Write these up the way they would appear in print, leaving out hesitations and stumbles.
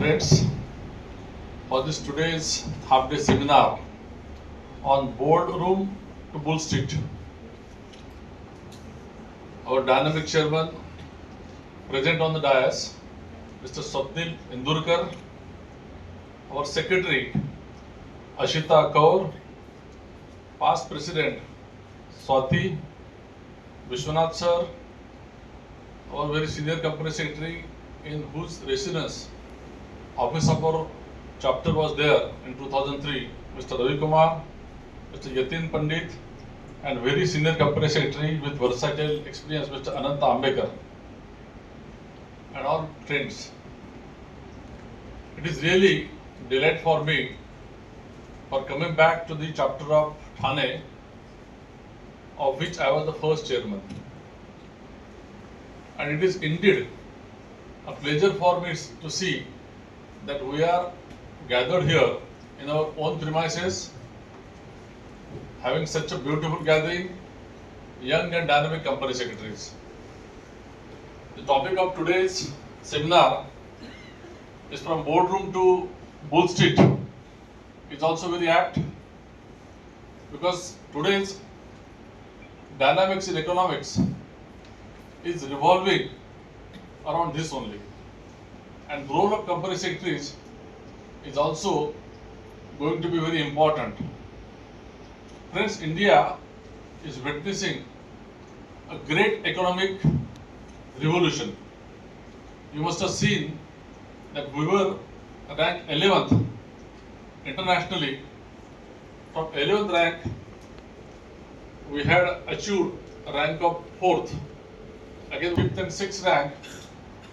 friends, for this today's half-day seminar on Boardroom to Bull Street. Our dynamic chairman present on the dais, Mr. Swapnil Indurkar, our secretary Ashita Kaur, past president Swati, Vishwanath sir, our very senior company secretary in whose residence office of our chapter was there in 2003, Mr. Ravi Kumar, Mr. Yatin Pandit, and very senior company secretary with versatile experience, Mr. Ananta Ambekar, and all friends. It is really delight for me for coming back to the chapter of Thane, of which I was the first chairman. And it is indeed a pleasure for me to see that we are gathered here in our own premises, having such a beautiful gathering, young and dynamic company secretaries. The topic of today's seminar is from boardroom to Bull Street. It's also very apt because today's dynamics in economics is revolving around this only. And role of company secretaries is also going to be very important. Friends, India is witnessing a great economic revolution. You must have seen that we were ranked 11th internationally. From 11th rank, we had achieved a rank of 4th. Again, 5th and 6th rank,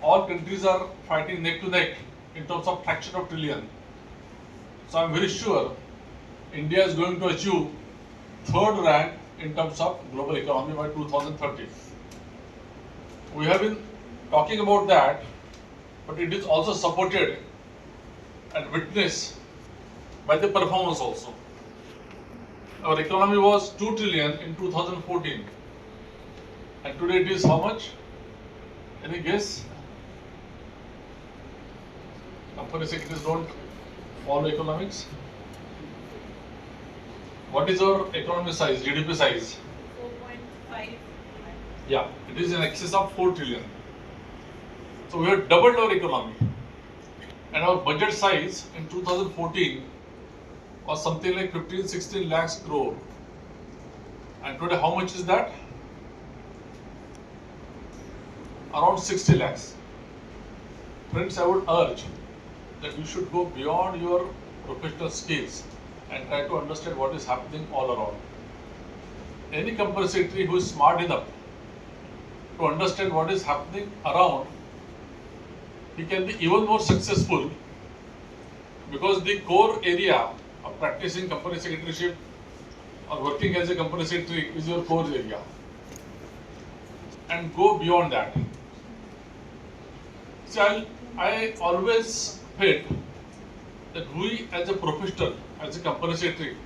all countries are fighting neck to neck in terms of fraction of trillion. So I am very sure India is going to achieve 3rd rank in terms of global economy by 2030. We have been talking about that, but it is also supported and witnessed by the performance also. Our economy was 2 trillion in 2014, and today it is how much? Any guess? Company secretaries don't follow economics. What is our economy size, GDP size? 4.5. Yeah, it is in excess of 4 trillion. So we have doubled our economy. And our budget size in 2014 was something like 15-16 lakhs crore. And today how much is that? Around 60 lakhs. Friends, I would urge that you should go beyond your professional skills and try to understand what is happening all around. Any company secretary who is smart enough to understand what is happening around, he can be even more successful, because the core area of practicing company secretaryship or working as a company secretary is your core area. And go beyond that. See, I always felt that we as a professional, as a company secretary,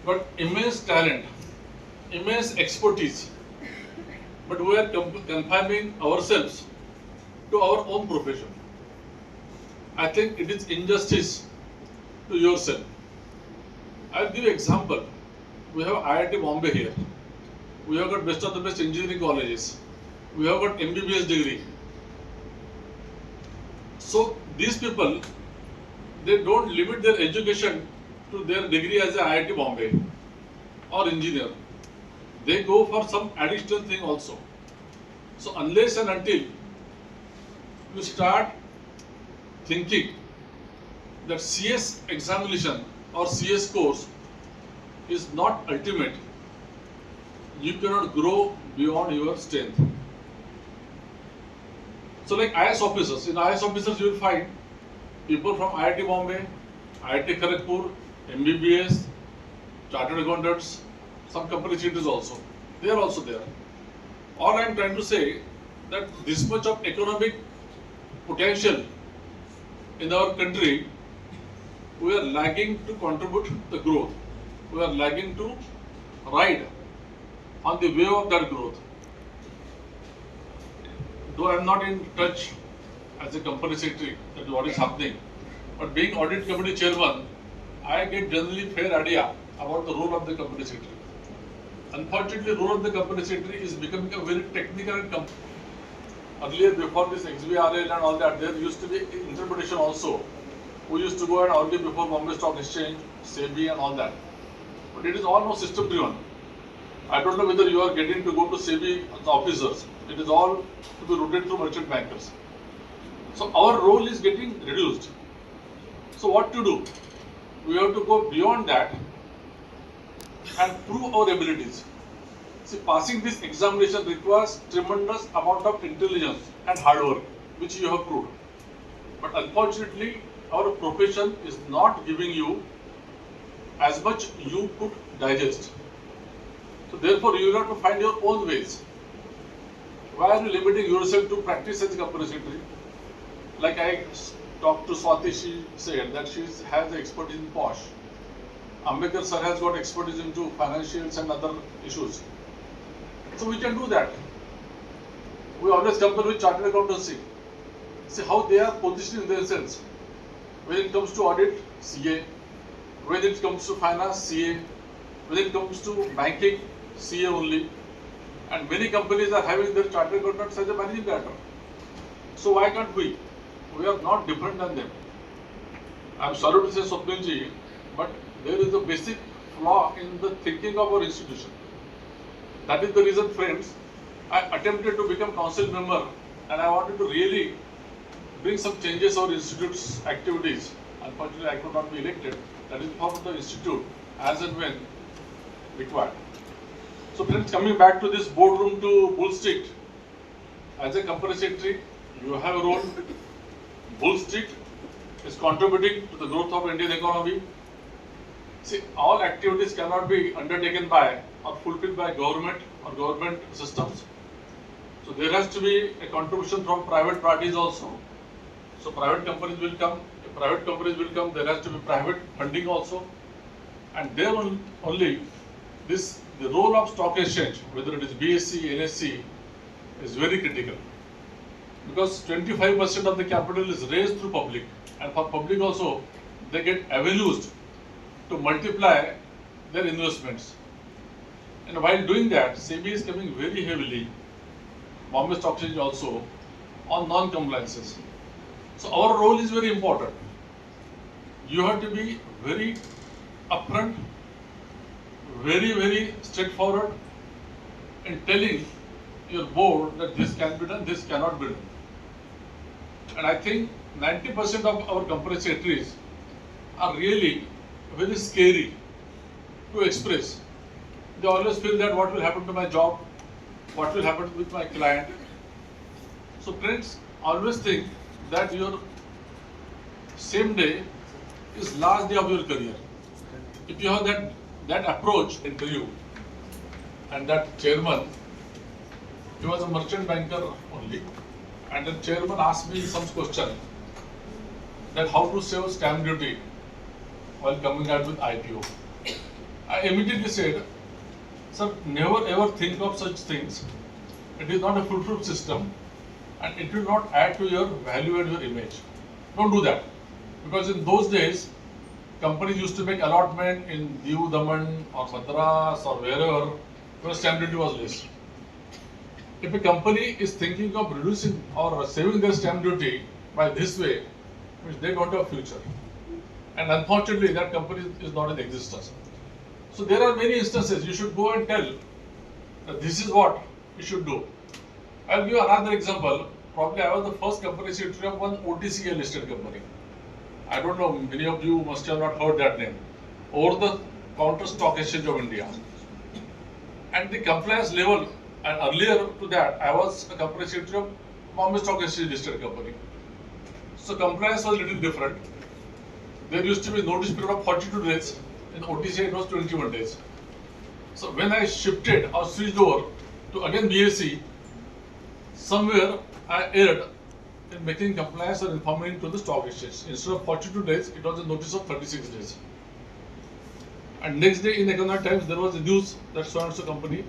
got immense talent, immense expertise, but we are confining ourselves to our own profession. I think it is injustice to yourself. I'll give you an example. We have IIT Bombay here. We have got best of the best engineering colleges. We have got MBBS degree. So these people, they don't limit their education to their degree as a IIT Bombay or engineer. They go for some additional thing also. So unless and until you start thinking that CS examination or CS course is not ultimate, you cannot grow beyond your strength. So like IS officers, in IS officers you will find people from IIT Bombay, IIT Kharagpur, MBBS, Chartered Accountants, some company secretaries also. They are also there. All I am trying to say that this much of economic potential in our country, we are lagging to contribute to the growth. We are lagging to ride on the wave of that growth. Though I am not in touch as a company secretary that is what is happening. But being audit committee chairman, I get generally fair idea about the role of the company secretary. Unfortunately, role of the company secretary is becoming a very technical company. Earlier, before this XBRL and all that, there used to be interpretation also. We used to go and argue before Bombay Stock Exchange, SEBI and all that. But it is almost system driven. I don't know whether you are getting to go to SEBI officers. It is all to be routed through merchant bankers. So our role is getting reduced. So what to do? We have to go beyond that and prove our abilities. See, passing this examination requires tremendous amount of intelligence and hard work, which you have proved. But unfortunately, our profession is not giving you as much you could digest. So therefore, you have to find your own ways. Why are you limiting yourself to practice as a company secretary? Like I talked to Swati, she said that she has expertise in POSH. Ambedkar sir has got expertise into financials and other issues. So we can do that. We always compare with chartered accountancy. See how they are positioning themselves. When it comes to audit, CA. When it comes to finance, CA. When it comes to banking, CA only. And many companies are having their chartered accountants as a managing director. So why can't we? We are not different than them. I am sorry to say, Swapnilji, but there is a basic flaw in the thinking of our institution. That is the reason, friends, I attempted to become council member and I wanted to really bring some changes to our institute's activities. Unfortunately, I could not be elected. That is for the institute as and when required. So friends, coming back to this boardroom to Bull Street, as a company secretary, you have a role. Bull Street is contributing to the growth of Indian economy. See, all activities cannot be undertaken by or fulfilled by government or government systems. So there has to be a contribution from private parties also. So private companies will come. If private companies will come, there has to be private funding also. And there only the role of stock exchange, whether it is BSE, NSE, is very critical. Because 25% of the capital is raised through public, and for public also, they get avenues to multiply their investments. And while doing that, SEBI is coming very heavily, Bombay Stock Exchange also, on non-compliances. So our role is very important. You have to be very upfront, very straightforward in telling your board that this can be done, this cannot be done. And I think 90% of our company secretaries are really very scary to express. They always feel that what will happen to my job, what will happen with my client. So friends, always think that your same day is last day of your career. If you have that approach interview, and that chairman, he was a merchant banker only, and the chairman asked me some question that how to save stamp duty while coming out with IPO. I immediately said, sir, never ever think of such things. It is not a foolproof system and it will not add to your value and your image. Don't do that. Because in those days, companies used to make allotment in Diu, Daman or Madras or wherever, where stamp duty was less. If a company is thinking of reducing or saving their stamp duty by this way, means they don't have a future. And unfortunately, that company is not in existence. So there are many instances you should go and tell that this is what you should do. I'll give you another example. Probably I was the first company secretary of one OTC listed company. I don't know, many of you must have not heard that name. Over the Counter Stock Exchange of India. And the compliance level, and earlier to that, I was a company secretary of Bombay Stock Exchange listed company. So compliance was a little different. There used to be notice period of 42 days. In OTC it was 21 days. So when I shifted or switched over to again BSE, somewhere I erred in making compliance or informing to the stock exchange. Instead of 42 days, it was a notice of 36 days. And next day in Economic Times, there was a news that so and so company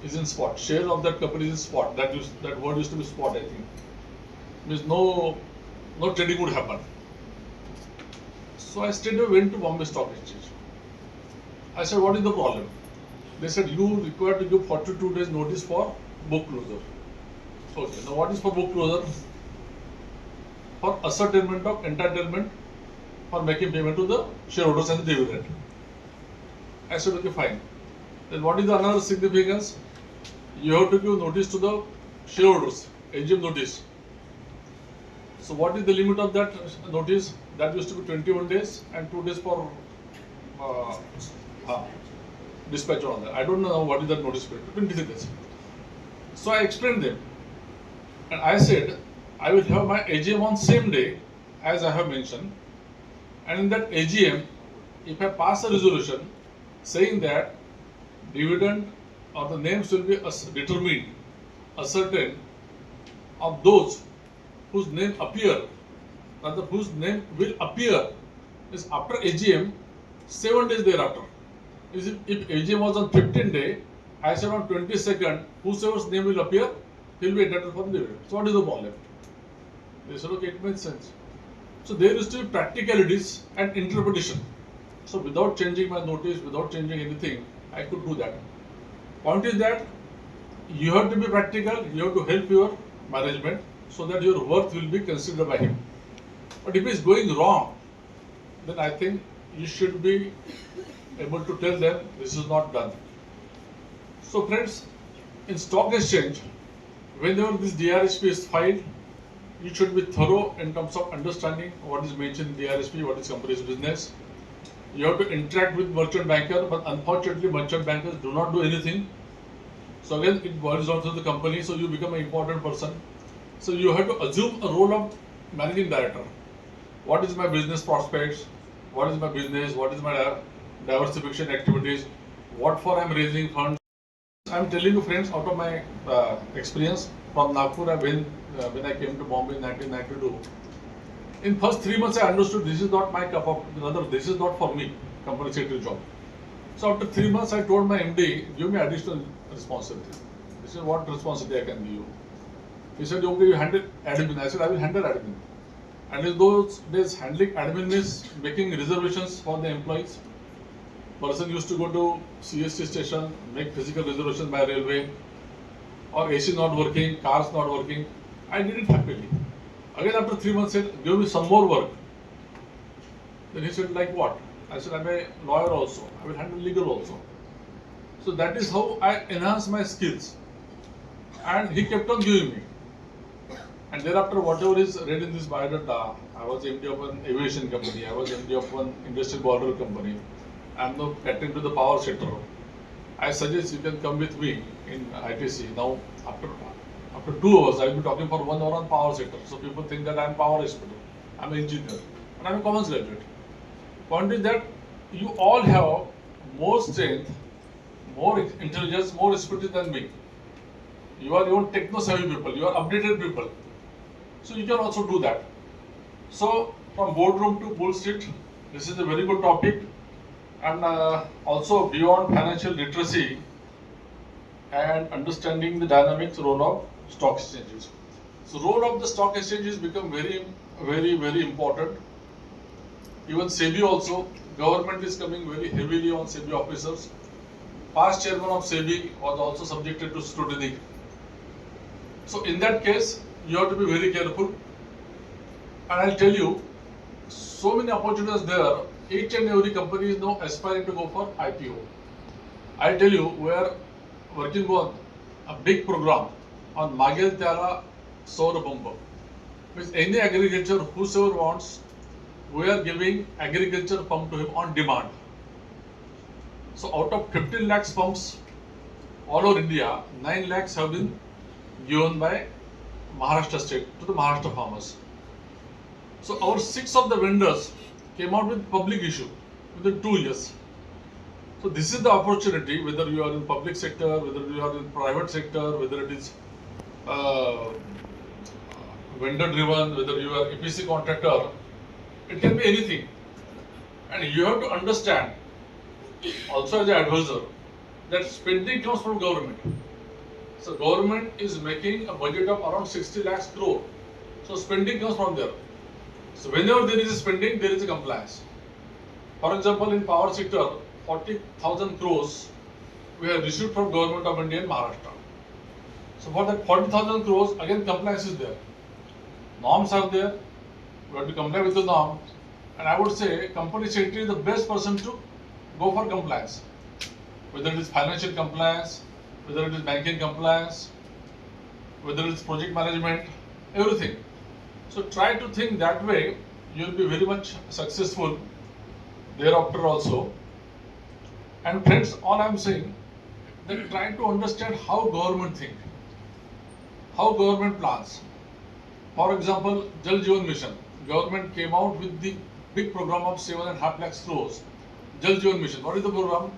is in spot. Share of that company is in spot. That word used to be spot, I think. means no trading would happen. So I straightaway went to Bombay Stock Exchange. I said, what is the problem? They said, you require to give 42 days notice for book closure. Okay, now what is for book closure? For ascertainment of entitlement for making payment to the shareholders and the dividend. I said, okay, fine. Then what is the another significance? You have to give notice to the shareholders, AGM notice. So what is the limit of that notice? That used to be 21 days and 2 days for dispatch on that. I don't know what is that notice period, 23 days. So I explained them and I said, I will have my AGM on same day as I have mentioned, and in that AGM, if I pass a resolution saying that dividend or the names will be determined, ascertained of those whose name appear, rather whose name will appear is after AGM 7 days thereafter. If AGM was on 15th day, I said on 22nd, whosoever's name will appear, he will be entitled for the dividend. So what is the problem? They said, okay, it makes sense. So there used to be practicalities and interpretation. So without changing my notice, without changing anything, I could do that. Point is that you have to be practical, you have to help your management so that your worth will be considered by him. But if it's going wrong, then I think you should be able to tell them this is not done. So friends, in stock exchange, whenever this DRHP is filed, you should be thorough in terms of understanding what is mentioned in DRHP, what is company's business. You have to interact with merchant banker, but unfortunately merchant bankers do not do anything. So again, it boils down to the company, so you become an important person. So you have to assume a role of managing director. What is my business prospects? What is my business? What is my diversification activities? What for I am raising funds? I am telling you friends, out of my experience from Nagpur, when I came to Bombay in 1992, in first 3 months I understood this is not my cup of, rather this is not for me, company secretary job. So after 3 months I told my MD, give me additional responsibility. He said, what responsibility I can give you? He said, okay, you handle admin. I said, I will handle admin. And in those days, handling admin is making reservations for the employees. Person used to go to CST station, make physical reservations by railway, or AC not working, cars not working. I did it happily. Again, after 3 months, said, give me some more work. Then he said, like what? I said, I'm a lawyer also. I will handle legal also. So that is how I enhanced my skills. And he kept on giving me. And thereafter, whatever is read in this biodata, I was MD of an aviation company, I was MD of an industrial border company. I am now catering to the power sector. I suggest you can come with me in ITC. Now, after 2 hours, I will be talking for 1 hour on power sector. So people think that I am power expert. I am an engineer. And I am a commerce graduate. Point is that you all have more strength, more intelligence, more expertise than me. You are your techno-savvy people, you are updated people. So you can also do that. So from boardroom to Bull Street, this is a very good topic. And also beyond financial literacy and understanding the dynamics role of stock exchanges. So role of the stock exchanges become very, very, very important. Even SEBI also, government is coming very heavily on SEBI officers. Past chairman of SEBI was also subjected to scrutiny. So in that case, you have to be very careful. And I'll tell you, so many opportunities there. Each and every company is now aspiring to go for IPO. I tell you, we are working on a big program on Magel Tyala Solar Pump. With any agriculture, whosoever wants, we are giving agriculture pump to him on demand. So out of 15 lakhs pumps all over India, 9 lakhs have been given by Maharashtra state to the Maharashtra farmers. So our 6 of the vendors came out with public issue within 2 years. So this is the opportunity, whether you are in public sector, whether you are in private sector, whether it is vendor driven, whether you are EPC contractor, it can be anything. And you have to understand, also as an advisor, that spending comes from government. So government is making a budget of around 60 lakhs crore So spending comes from there. So whenever there is a spending, there is a compliance. For example, in power sector, 40,000 crores we have received from Government of India in Maharashtra. So for that 40,000 crores, again compliance is there. Norms are there. We have to comply with the norm. And I would say company secretary is the best person to go for compliance. Whether it is financial compliance, whether it is banking compliance, whether it is project management, everything. So try to think that way, you will be very much successful thereafter also. And friends, all I am saying, that try to understand how government think, how government plans. For example, Jal Jeevan Mission. Government came out with the big program of 7.5 lakhs crores. Jal Jeevan Mission. What is the program?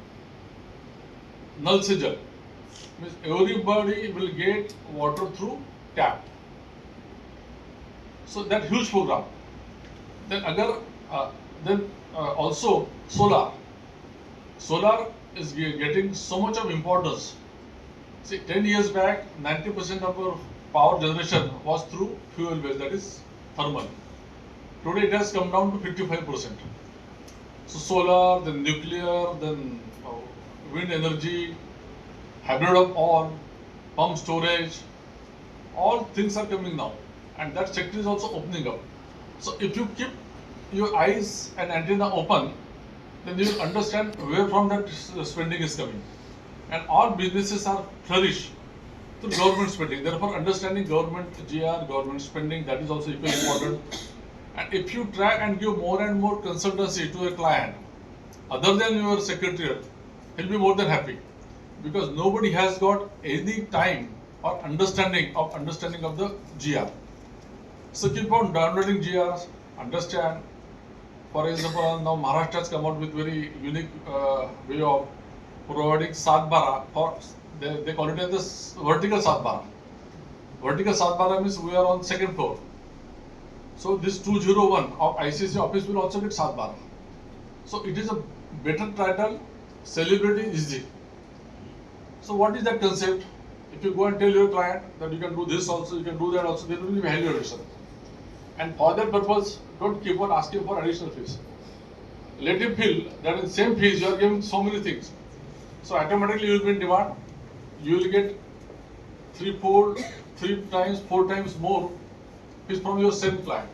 Nal se Jal. Means everybody will get water through tap. So that huge program. Then also solar. Solar is getting so much of importance. See, 10 years back, 90% of our power generation was through fuel based, that is thermal. Today it has come down to 55%. So solar, then nuclear, then wind energy, hybrid of all, pump storage, all things are coming now. And that sector is also opening up. So if you keep your eyes and antenna open, then you will understand where from that spending is coming. And all businesses are flourish through government spending. Therefore, understanding government GR, government spending, that is also equally important. And if you try and give more and more consultancy to a client, other than your secretariat, he'll be more than happy. Because nobody has got any time or understanding of the GR. So keep on downloading GRs, understand. For example, now Maharashtra has come out with very unique way of providing Satbara, or they call it as the vertical Satbara. Vertical Satbara means we are on second floor. So this 201 of ICC office will also get Satbara. So it is a better title, celebrity easy. So what is that concept? If you go and tell your client that you can do this also, you can do that also, there will be value addition. And for that purpose, don't keep on asking for additional fees. Let him feel that in same fees you are giving so many things. So automatically you will be in demand. You will get 3 times, 4 times more fees from your same client.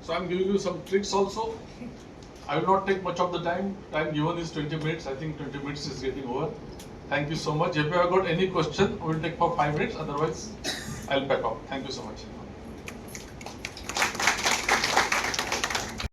So I am giving you some tricks also. I will not take much of the time. Time given is 20 minutes. I think 20 minutes is getting over. Thank you so much. If you have got any question, we will take for 5 minutes. Otherwise, I will pack up. Thank you so much.